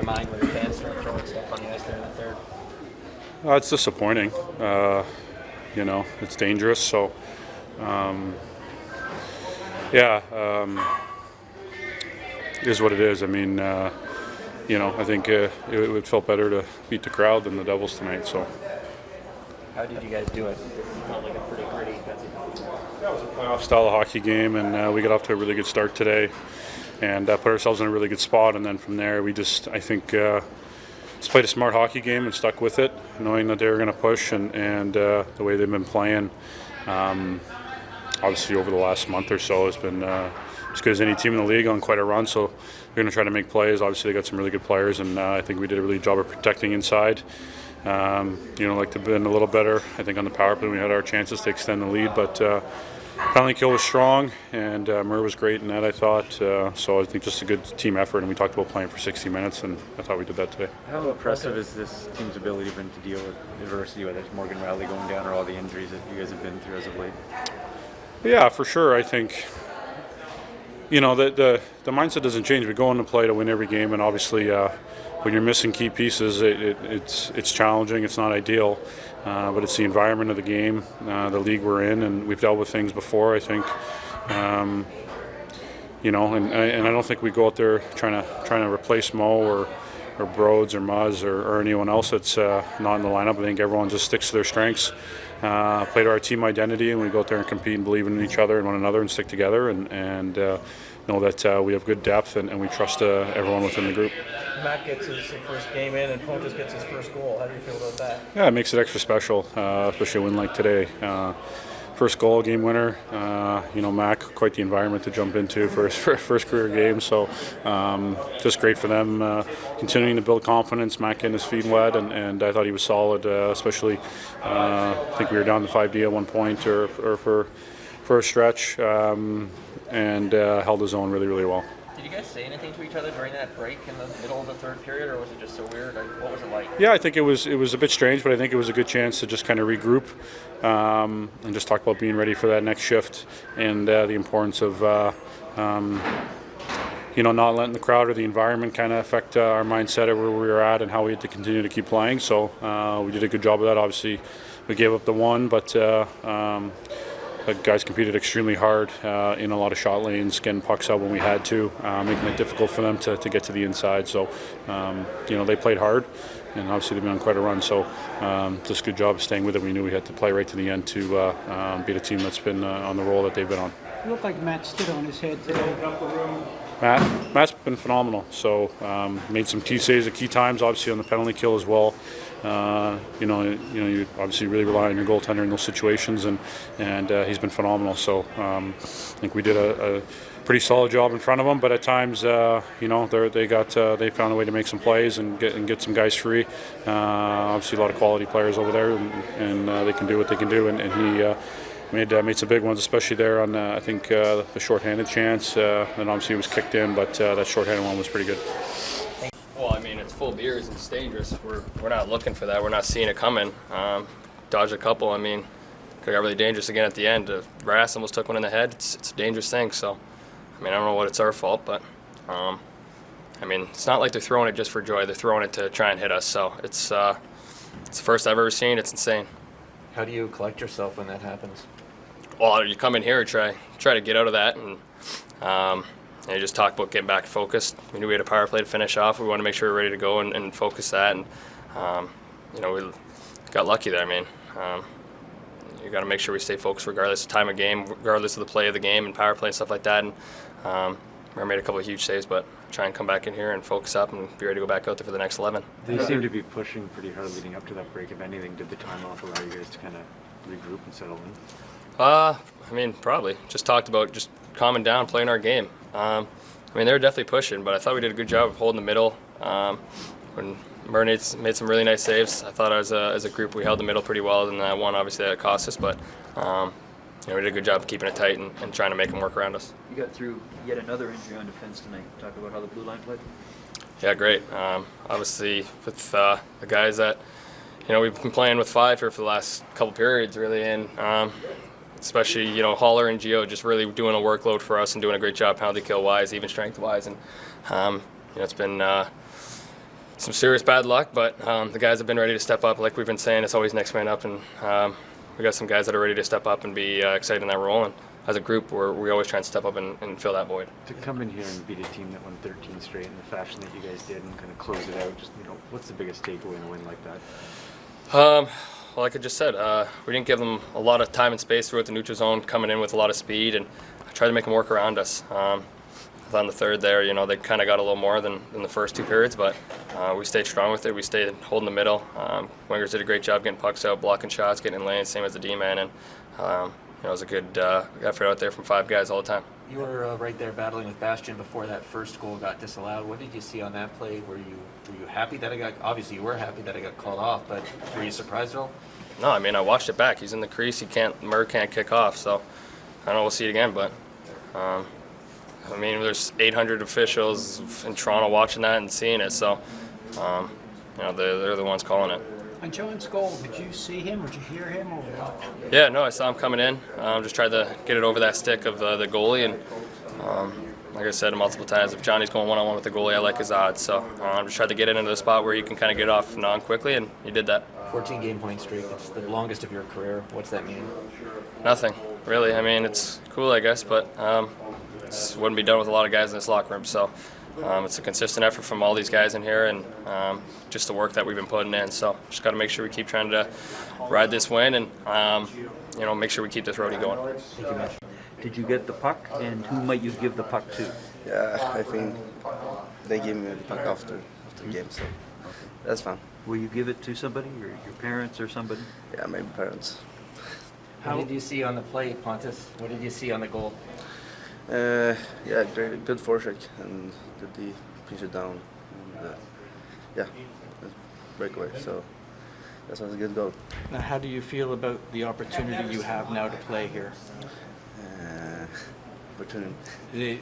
your mind when your fans start throwing stuff on the ice there in the third? It's disappointing. It's dangerous. So, it is what it is. I mean, I think it felt better to beat the crowd than the Devils tonight. So. How did you guys do it? It felt like a pretty gritty, gutsy. Yeah, it was a playoff style of hockey game, and we got off to a really good start today, and put ourselves in a really good spot. And then from there, we just played a smart hockey game and stuck with it, knowing that they were going to push, and the way they've been playing, obviously over the last month or so, has been as good as any team in the league on quite a run. So they're going to try to make plays. Obviously, they got some really good players, and I think we did a really good job of protecting inside. Like to have been a little better, I think, on the power play. We had our chances to extend the lead, but penalty kill was strong, and Murr was great in that, I thought. So I think just a good team effort, and we talked about playing for 60 minutes, and I thought we did that today. How impressive has this team's ability been to deal with adversity, whether it's Morgan Riley going down or all the injuries that you guys have been through as of late? Yeah, for sure. I think, the mindset doesn't change. We go into play to win every game, and obviously when you're missing key pieces, it's challenging. It's not ideal, but it's the environment of the game, the league we're in, and we've dealt with things before. I think, and I don't think we go out there trying to replace Mo or Broads or Muzz or anyone else that's not in the lineup. I think everyone just sticks to their strengths, play to our team identity, and we go out there and compete and believe in each other and one another and stick together and know that we have good depth and we trust everyone within the group. Matt gets his first game in and Pontus gets his first goal. How do you feel about that? Yeah, it makes it extra special, especially a win like today. First goal, game winner. Mac, quite the environment to jump into for his first career game. So just great for them, continuing to build confidence. Mac getting his feet wet, and I thought he was solid, especially I think we were down to 5D at one point or for a stretch, and held his own really, really well. Did you guys say anything to each other during that break in the middle of the third period, or was it just so weird? What was it like? Yeah, I think it was a bit strange, but I think it was a good chance to just kind of regroup and just talk about being ready for that next shift and the importance of not letting the crowd or the environment kind of affect our mindset of where we were at and how we had to continue to keep playing. So we did a good job of that. Obviously, we gave up the one, but the guys competed extremely hard in a lot of shot lanes, getting pucks out when we had to, making it difficult for them to get to the inside. So, they played hard, and obviously they've been on quite a run. So, just a good job of staying with it. We knew we had to play right to the end to beat a team that's been on the roll that they've been on. It looked like Matt stood on his head today. Matt's been phenomenal. So, made some key saves at key times, obviously on the penalty kill as well. You obviously really rely on your goaltender in those situations, and he's been phenomenal. So I think we did a pretty solid job in front of them. But at times, they found a way to make some plays and get some guys free. Obviously, a lot of quality players over there, and they can do what they can do. And he made some big ones, especially there on I think the shorthanded chance. And obviously, it was kicked in, but that shorthanded one was pretty good. Well, I mean, it's full beers and it's dangerous. We're not looking for that. We're not seeing it coming. Dodged a couple. I mean, got really dangerous again at the end. Rass almost took one in the head. It's a dangerous thing. So, I mean, I don't know what it's our fault, but it's not like they're throwing it just for joy. They're throwing it to try and hit us. So it's the first I've ever seen. It's insane. How do you collect yourself when that happens? Well, you come in here and try to get out of that, and you just talk about getting back focused. We knew we had a power play to finish off. We wanted to make sure we were ready to go and focus that. And, we got lucky there. I mean, you got to make sure we stay focused regardless of time of game, regardless of the play of the game and power play and stuff like that. And we made a couple of huge saves, but try and come back in here and focus up and be ready to go back out there for the next 11. They seem to be pushing pretty hard leading up to that break. If anything, did the time off allow you guys to kind of regroup and settle in? Probably. Just talked about just calming down, playing our game. They were definitely pushing, but I thought we did a good job of holding the middle. When Murr made some really nice saves, I thought as a group we held the middle pretty well, and that one obviously that cost us, but we did a good job of keeping it tight and trying to make them work around us. You got through yet another injury on defense tonight. Talk about how the blue line played. Yeah, great. Obviously with the guys that we've been playing with five here for the last couple periods really, and especially Haller and Gio just really doing a workload for us and doing a great job penalty kill wise, even strength wise, and it's been some serious bad luck, but the guys have been ready to step up. Like we've been saying, it's always next man up, and we got some guys that are ready to step up and be excited in that role. And as a group, we always try and step up and fill that void. To come in here and beat a team that won 13 straight in the fashion that you guys did and kind of close it out, just what's the biggest takeaway in a win like that? Well, like I just said, we didn't give them a lot of time and space throughout the neutral zone, coming in with a lot of speed, and I tried to make them work around us. On the third there, they kind of got a little more than the first 2 periods, but we stayed strong with it. We stayed holding the middle. Wingers did a great job getting pucks out, blocking shots, getting in lanes, same as the D-man, and it was a good effort out there from 5 guys all the time. You were right there battling with Bastian before that first goal got disallowed. What did you see on that play? Were you happy that it got? Obviously, you were happy that it got called off, but were you surprised at all? No, I mean, I watched it back. He's in the crease. Murr can't kick off, so I don't know. We'll see it again, but I mean, there's 800 officials in Toronto watching that and seeing it, so they're the ones calling it. On John's goal, did you see him or did you hear him or what? Yeah, no, I saw him coming in. Just tried to get it over that stick of the goalie, and like I said multiple times, if Johnny's going one-on-one with the goalie, I like his odds. So I just tried to get it into the spot where he can kind of get off quickly, and he did that. 14 game point streak. It's the longest of your career. What's that mean? Nothing, really. I mean, it's cool, I guess, but this wouldn't be done with a lot of guys in this locker room. So it's a consistent effort from all these guys in here, and just the work that we've been putting in. So just got to make sure we keep trying to ride this win, and make sure we keep this roadie going. Thank you, Mitch. Did you get the puck, and who might you give the puck to? Yeah, I think they gave me the puck after the game, so that's fine. Will you give it to somebody, or your parents or somebody? Yeah, maybe parents. What did you see on the play, Pontus? What did you see on the goal? Yeah, great, good forecheck, and did the pinch it down, and yeah, breakaway. So that was a good goal. Now, how do you feel about the opportunity you have now to play here? Opportunity.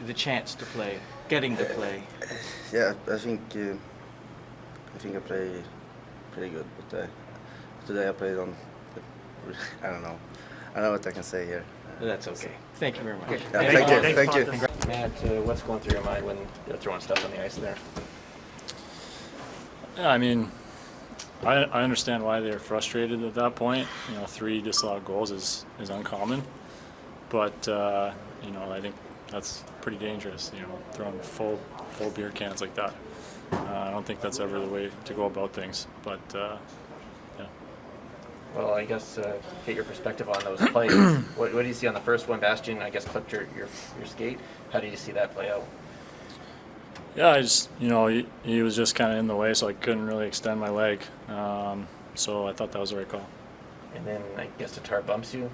The chance to play, getting to play. Yeah, I think I play pretty good, but today I played on. I don't know. I don't know what I can say here. That's okay. Thank you very much. Yeah, thank you. Matt, what's going through your mind when you're throwing stuff on the ice there? Yeah, I mean, I understand why they're frustrated at that point. 3 disallowed goals is uncommon, but I think that's pretty dangerous. Throwing full beer cans like that. I don't think that's ever the way to go about things. But yeah. Well, I guess get your perspective on those plays. What do you see on the first one? Bastian, I guess, clipped your skate. How did you see that play out? Yeah, I just, he was just kind of in the way, so I couldn't really extend my leg. So I thought that was the right call. And then I guess Tatar bumps you.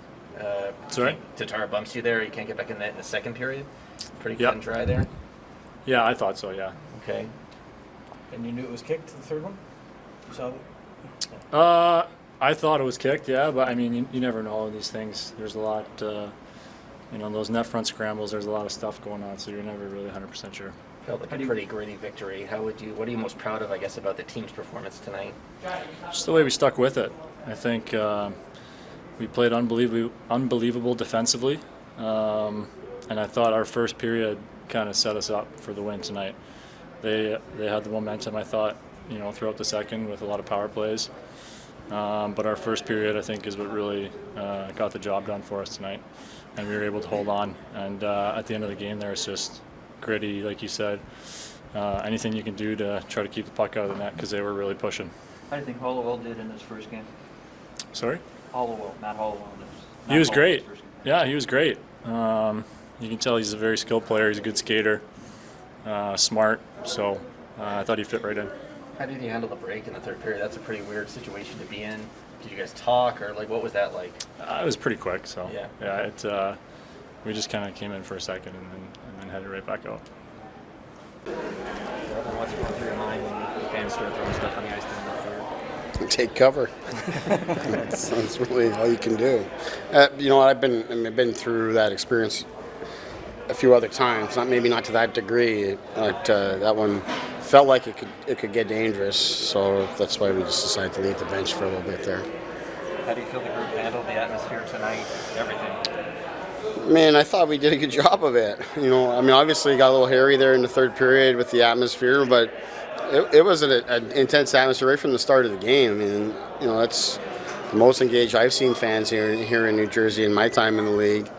Sorry? Tatar bumps you there. You can't get back in the second period. Pretty Yep. cut and dry there. Yeah, I thought so, yeah. Okay. And you knew it was kicked, the third one? You saw it? I thought it was kicked, yeah, but I mean, you never know these things. There's a lot, those net front scrambles, there's a lot of stuff going on, so you're never really 100% sure. Felt like a pretty gritty victory. What are you most proud of, I guess, about the team's performance tonight? Just the way we stuck with it. I think we played unbelievable defensively, and I thought our first period kind of set us up for the win tonight. They had the momentum, I thought, throughout the second with a lot of power plays. But our first period, I think, is what really got the job done for us tonight. And we were able to hold on. And at the end of the game there, it's just gritty, like you said. Anything you can do to try to keep the puck out of the net because they were really pushing. How do you think Hollowell did in his first game? Sorry? Matt Hollowell. He was great. Yeah, he was great. You can tell he's a very skilled player. He's a good skater, smart. So I thought he fit right in. How did you handle the break in the third period? That's a pretty weird situation to be in. Did you guys talk, or what was that like? It was pretty quick, so yeah. We just kind of came in for a second and then headed right back out. What's going through your mind when the fans start throwing stuff on the ice in the third? Take cover. That's really all you can do. I've been through that experience a few other times. Maybe not to that degree, but that one felt like it could get dangerous. So that's why we just decided to leave the bench for a little bit there. How do you feel the group handled the atmosphere tonight? Everything. Man, I thought we did a good job of it. Obviously it got a little hairy there in the third period with the atmosphere, but It was an intense atmosphere right from the start of the game. I mean, you know, that's the most engaged I've seen fans here in New Jersey in my time in the league.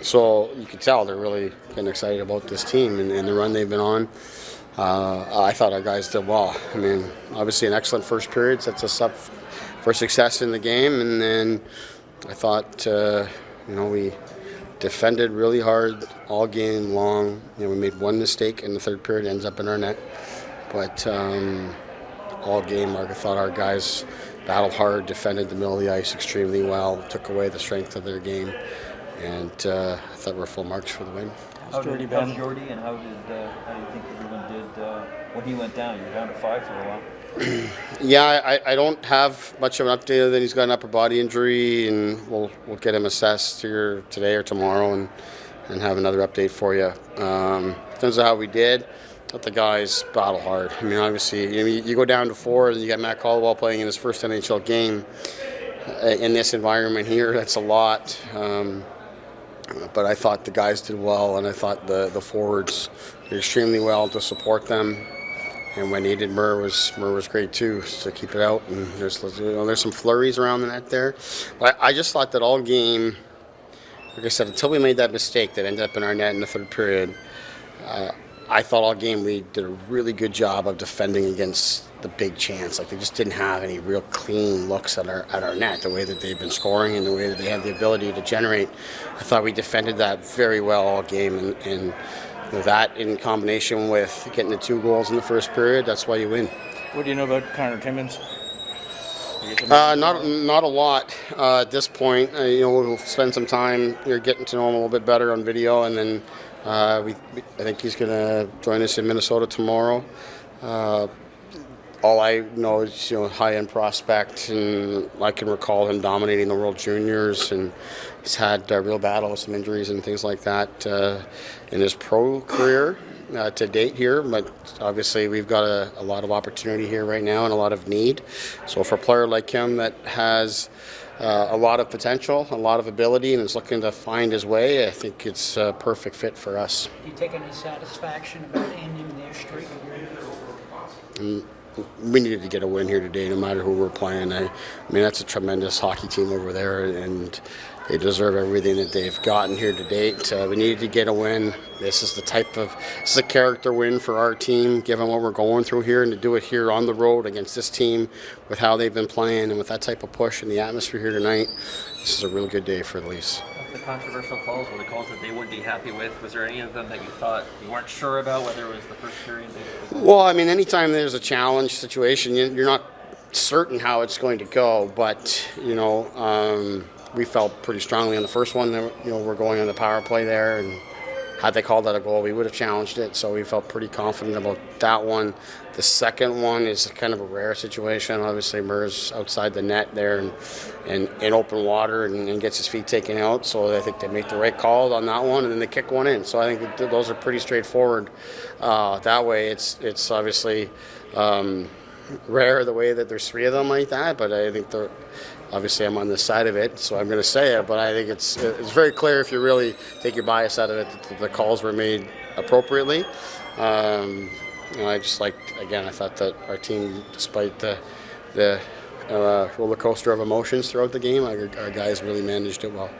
So you could tell they're really getting excited about this team and the run they've been on. I thought our guys did well. I mean, obviously an excellent first period sets us up for success in the game, and then I thought, we defended really hard all game long. You know, we made one mistake in the third period, ends up in our net, but all game, I thought our guys battled hard, defended the middle of the ice extremely well, took away the strength of their game, and I thought we're full marks for the win. How's Jordy and how do you think everyone did when he went down? You were down to 5 for a while. Yeah, I don't have much of an update other than he's got an upper body injury, and we'll get him assessed here today or tomorrow and have another update for you. In terms of how we did, I thought the guys battle hard. I mean, obviously, you go down to 4 and you got Matt Caldwell playing in his first NHL game in this environment here. That's a lot. But I thought the guys did well, and I thought the forwards did extremely well to support them. And when needed, Murr was great too to keep it out. And there's some flurries around the net there. But I just thought that all game, like I said, until we made that mistake that ended up in our net in the third period, I thought all game we did a really good job of defending against the big chance. Like, they just didn't have any real clean looks at our net, the way that they've been scoring and the way that they have the ability to generate. I thought we defended that very well all game, and that in combination with getting the 2 goals in the first period, that's why you win. What do you know about Connor Timmins? Not a lot at this point. We'll spend some time here getting to know him a little bit better on video, and then I think he's going to join us in Minnesota tomorrow. All I know is high-end prospect, and I can recall him dominating the World Juniors, and he's had a real battle with some injuries and things like that in his pro career to date here. But obviously we've got a lot of opportunity here right now and a lot of need. So for a player like him that has a lot of potential, a lot of ability, and is looking to find his way, I think it's a perfect fit for us. Do you take any satisfaction about ending their streak? We needed to get a win here today, no matter who we're playing. I mean, that's a tremendous hockey team over there, and they deserve everything that they've gotten here to date. We needed to get a win. This is a character win for our team, given what we're going through here, and to do it here on the road against this team with how they've been playing and with that type of push and the atmosphere here tonight. This is a really good day for the Leafs. The controversial calls were the calls that they wouldn't be happy with. Was there any of them that you thought you weren't sure about, whether it was the first period? Well, I mean, anytime there's a challenge situation, you're not certain how it's going to go. But we felt pretty strongly on the first one that we're going on the power play there, and had they called that a goal, we would have challenged it. So we felt pretty confident about that one. The second one is kind of a rare situation. Obviously, Murr's outside the net there and in open water and gets his feet taken out. So I think they make the right call on that one, and then they kick one in. So I think those are pretty straightforward. That way, it's obviously rare the way that there's 3 of them like that. But I think obviously I'm on this side of it, so I'm going to say it. But I think it's very clear, if you really take your bias out of it, that the calls were made appropriately. I thought that our team, despite the roller coaster of emotions throughout the game, our guys really managed it well.